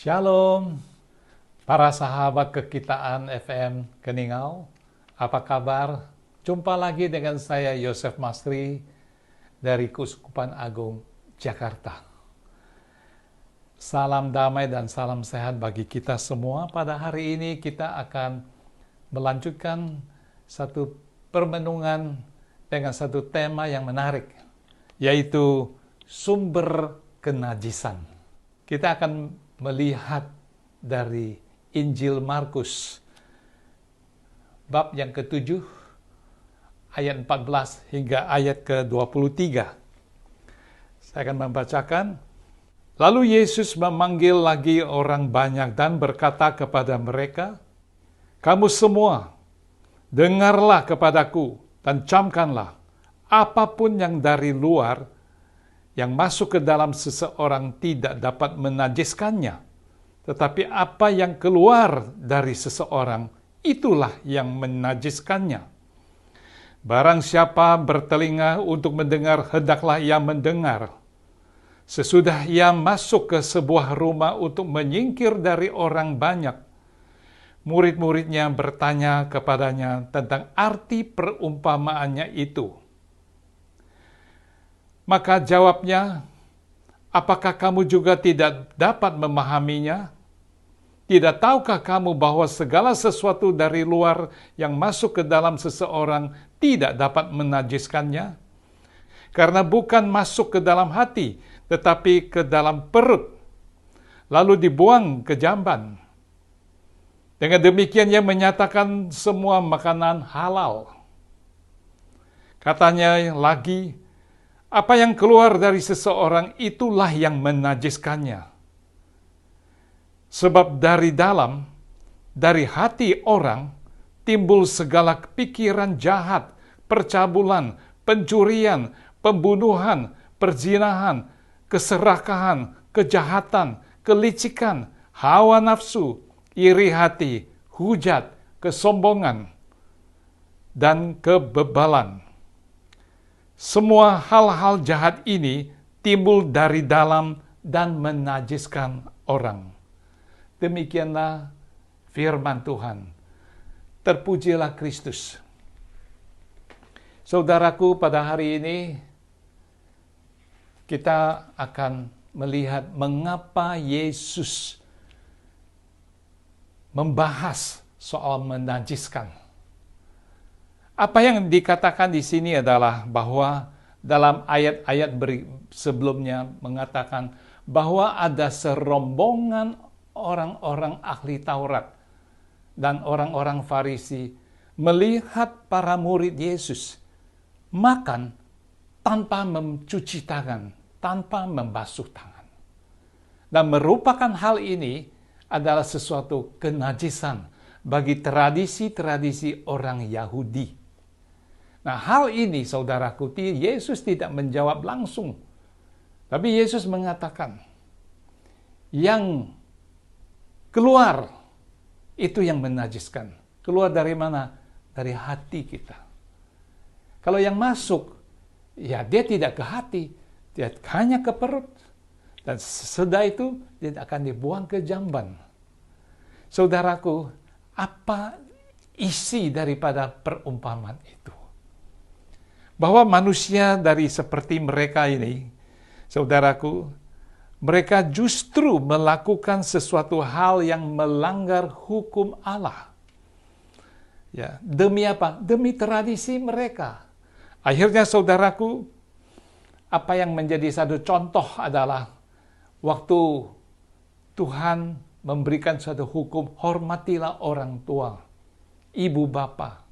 Shalom, para sahabat kekitaan FM Keningau. Apa kabar? Jumpa lagi dengan saya Yosef Mastri dari Keuskupan Agung Jakarta. Salam damai dan salam sehat bagi kita semua. Pada hari ini kita akan melanjutkan satu permenungan dengan satu tema yang menarik, yaitu sumber kenajisan. Kita akan melihat dari Injil Markus, bab yang ke-7, ayat 14 hingga ayat ke-23. Saya akan membacakan. Lalu Yesus memanggil lagi orang banyak dan berkata kepada mereka, "Kamu semua, dengarlah kepadaku dan camkanlah, apapun yang dari luar yang masuk ke dalam seseorang tidak dapat menajiskannya. Tetapi apa yang keluar dari seseorang, itulah yang menajiskannya. Barang siapa bertelinga untuk mendengar, hendaklah ia mendengar. Sesudah ia masuk ke sebuah rumah untuk menyingkir dari orang banyak, murid-muridnya bertanya kepadanya tentang arti perumpamaannya itu. Maka jawabnya, apakah kamu juga tidak dapat memahaminya? Tidak tahukah kamu bahwa segala sesuatu dari luar yang masuk ke dalam seseorang tidak dapat menajiskannya? Karena bukan masuk ke dalam hati, tetapi ke dalam perut, lalu dibuang ke jamban. Dengan demikian ia menyatakan semua makanan halal. Katanya lagi, apa yang keluar dari seseorang itulah yang menajiskannya. Sebab dari dalam, dari hati orang, timbul segala pikiran jahat, percabulan, pencurian, pembunuhan, perzinahan, keserakahan, kejahatan, kelicikan, hawa nafsu, iri hati, hujat, kesombongan, dan kebebalan. Semua hal-hal jahat ini timbul dari dalam dan menajiskan orang." Demikianlah firman Tuhan. Terpujilah Kristus. Saudaraku, pada hari ini kita akan melihat mengapa Yesus membahas soal menajiskan. Apa yang dikatakan di sini adalah bahwa dalam ayat-ayat sebelumnya mengatakan bahwa ada serombongan orang-orang ahli Taurat dan orang-orang Farisi melihat para murid Yesus makan tanpa mencuci tangan, tanpa membasuh tangan. Dan merupakan hal ini adalah sesuatu kenajisan bagi tradisi-tradisi orang Yahudi. Nah, hal ini, saudaraku, Yesus tidak menjawab langsung. Tapi Yesus mengatakan, yang keluar, itu yang menajiskan. Keluar dari mana? Dari hati kita. Kalau yang masuk, ya dia tidak ke hati, dia hanya ke perut. Dan sesudah itu, dia akan dibuang ke jamban. Saudaraku, apa isi daripada perumpamaan itu? Bahwa manusia dari seperti mereka ini, saudaraku, mereka justru melakukan sesuatu hal yang melanggar hukum Allah. Ya, demi apa? Demi tradisi mereka. Akhirnya, saudaraku, apa yang menjadi satu contoh adalah waktu Tuhan memberikan suatu hukum, hormatilah orang tua, ibu bapa.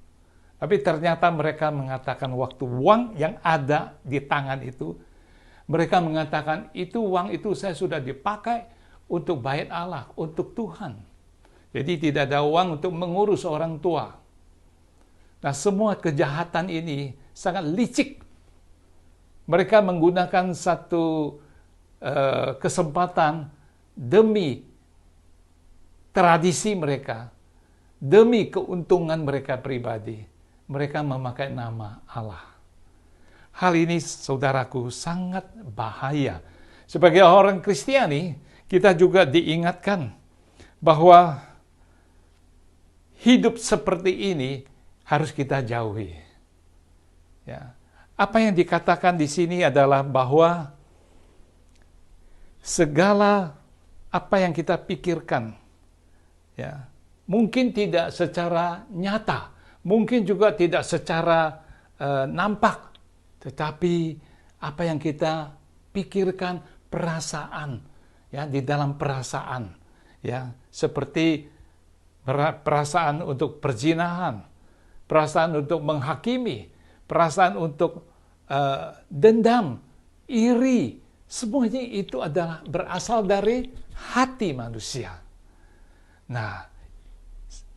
Tapi ternyata mereka mengatakan waktu uang yang ada di tangan itu, mereka mengatakan itu uang itu saya sudah dipakai untuk bait Allah, untuk Tuhan. Jadi tidak ada uang untuk mengurus orang tua. Nah, semua kejahatan ini sangat licik. Mereka menggunakan satu kesempatan demi tradisi mereka, demi keuntungan mereka pribadi. Mereka memakai nama Allah. Hal ini, saudaraku, sangat bahaya. Sebagai orang Kristiani, kita juga diingatkan bahwa hidup seperti ini harus kita jauhi. Ya. Apa yang dikatakan di sini adalah bahwa segala apa yang kita pikirkan, ya, mungkin tidak secara nyata, mungkin juga tidak secara nampak, tetapi apa yang kita pikirkan, perasaan, ya, di dalam perasaan, ya, seperti perasaan untuk perzinahan, perasaan untuk menghakimi, perasaan untuk dendam, iri, semuanya itu adalah berasal dari hati manusia. Nah,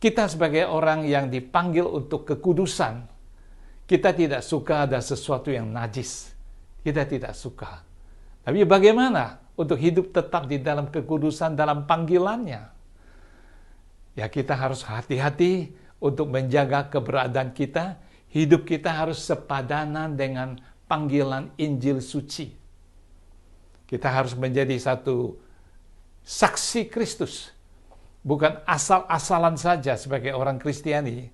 kita sebagai orang yang dipanggil untuk kekudusan, kita tidak suka ada sesuatu yang najis. Kita tidak suka. Tapi bagaimana untuk hidup tetap di dalam kekudusan dalam panggilannya? Ya, kita harus hati-hati untuk menjaga keberadaan kita. Hidup kita harus sepadanan dengan panggilan Injil suci. Kita harus menjadi satu saksi Kristus. Bukan asal-asalan saja sebagai orang Kristiani.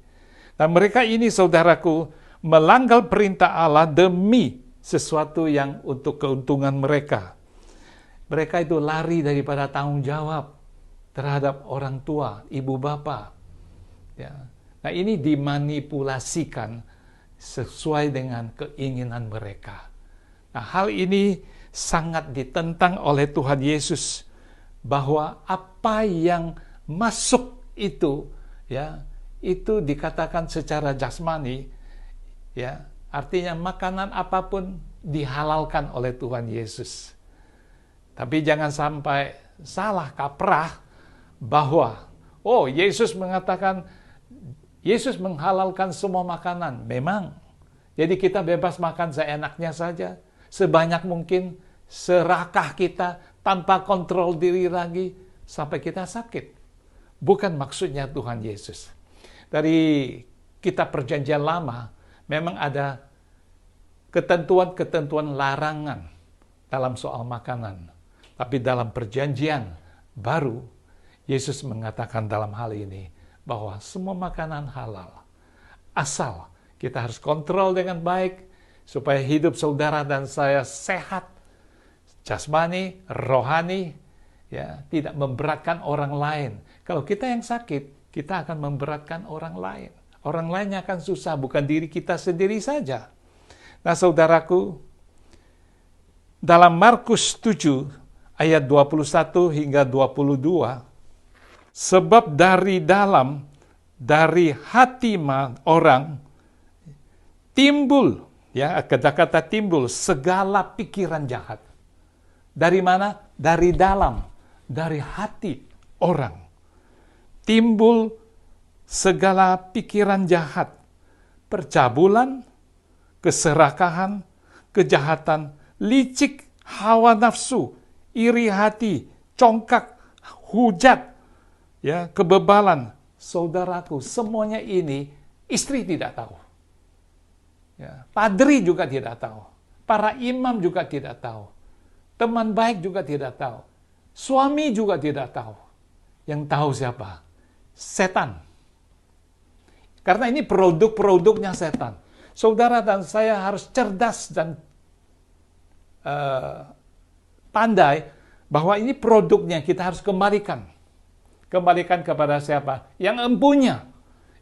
Dan mereka ini, saudaraku, melanggar perintah Allah demi sesuatu yang untuk keuntungan mereka. Mereka itu lari daripada tanggung jawab terhadap orang tua, ibu bapa. Ya. Nah, ini dimanipulasikan sesuai dengan keinginan mereka. Nah, hal ini sangat ditentang oleh Tuhan Yesus, bahwa apa yang masuk itu, ya, itu dikatakan secara jasmani, ya, artinya makanan apapun dihalalkan oleh Tuhan Yesus. Tapi jangan sampai salah kaprah bahwa, oh, Yesus mengatakan, Yesus menghalalkan semua makanan. Memang. Jadi kita bebas makan seenaknya saja, sebanyak mungkin, serakah kita, tanpa kontrol diri lagi, sampai kita sakit. Bukan maksudnya Tuhan Yesus. Dari kitab Perjanjian Lama, memang ada ketentuan-ketentuan larangan dalam soal makanan. Tapi dalam Perjanjian Baru, Yesus mengatakan dalam hal ini bahwa semua makanan halal. Asal kita harus kontrol dengan baik supaya hidup saudara dan saya sehat, jasmani, rohani, ya, tidak memberatkan orang lain. Kalau kita yang sakit, kita akan memberatkan orang lain. Orang lainnya akan susah, bukan diri kita sendiri saja. Nah, saudaraku, dalam Markus 7 ayat 21 hingga 22, sebab dari dalam, dari hati orang timbul, ya, kata-kata timbul, segala pikiran jahat. Dari mana? Dari dalam, dari hati orang. Timbul segala pikiran jahat, percabulan, keserakahan, kejahatan, licik, hawa nafsu, iri hati, congkak, hujat, ya, kebebalan. Saudaraku, semuanya ini istri tidak tahu. Ya, padri juga tidak tahu. Para imam juga tidak tahu. Teman baik juga tidak tahu. Suami juga tidak tahu. Yang tahu siapa? Setan. Karena ini produk-produknya setan. Saudara dan saya harus cerdas dan pandai bahwa ini produknya kita harus kembalikan. Kembalikan kepada siapa? Yang empunya.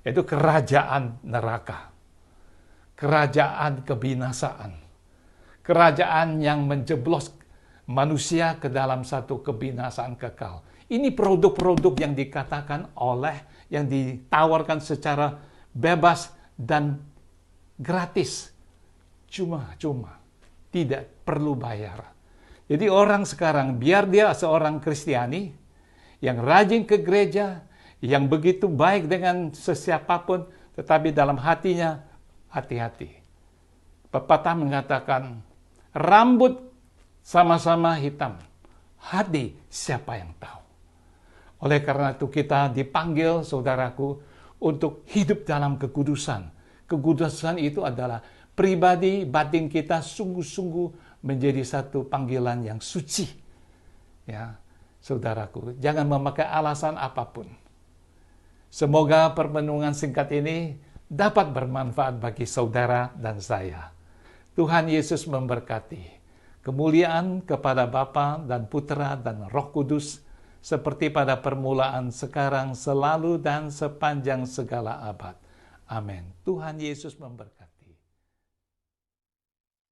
Yaitu kerajaan neraka. Kerajaan kebinasaan. Kerajaan yang menjeblos manusia ke dalam satu kebinasaan kekal. Ini produk-produk yang dikatakan oleh, yang ditawarkan secara bebas dan gratis. Cuma-cuma. Tidak perlu bayar. Jadi orang sekarang, biar dia seorang Kristiani, yang rajin ke gereja, yang begitu baik dengan sesiapapun, tetapi dalam hatinya, hati-hati. Pepatah mengatakan, rambut sama-sama hitam, hati siapa yang tahu. Oleh karena itu kita dipanggil, saudaraku, untuk hidup dalam kekudusan. Kekudusan itu adalah pribadi batin kita sungguh-sungguh menjadi satu panggilan yang suci. Ya, saudaraku. Jangan memakai alasan apapun. Semoga permenungan singkat ini dapat bermanfaat bagi saudara dan saya. Tuhan Yesus memberkati. Kemuliaan kepada Bapa dan Putra dan Roh Kudus, seperti pada permulaan, sekarang, selalu, dan sepanjang segala abad. Amin. Tuhan Yesus memberkati.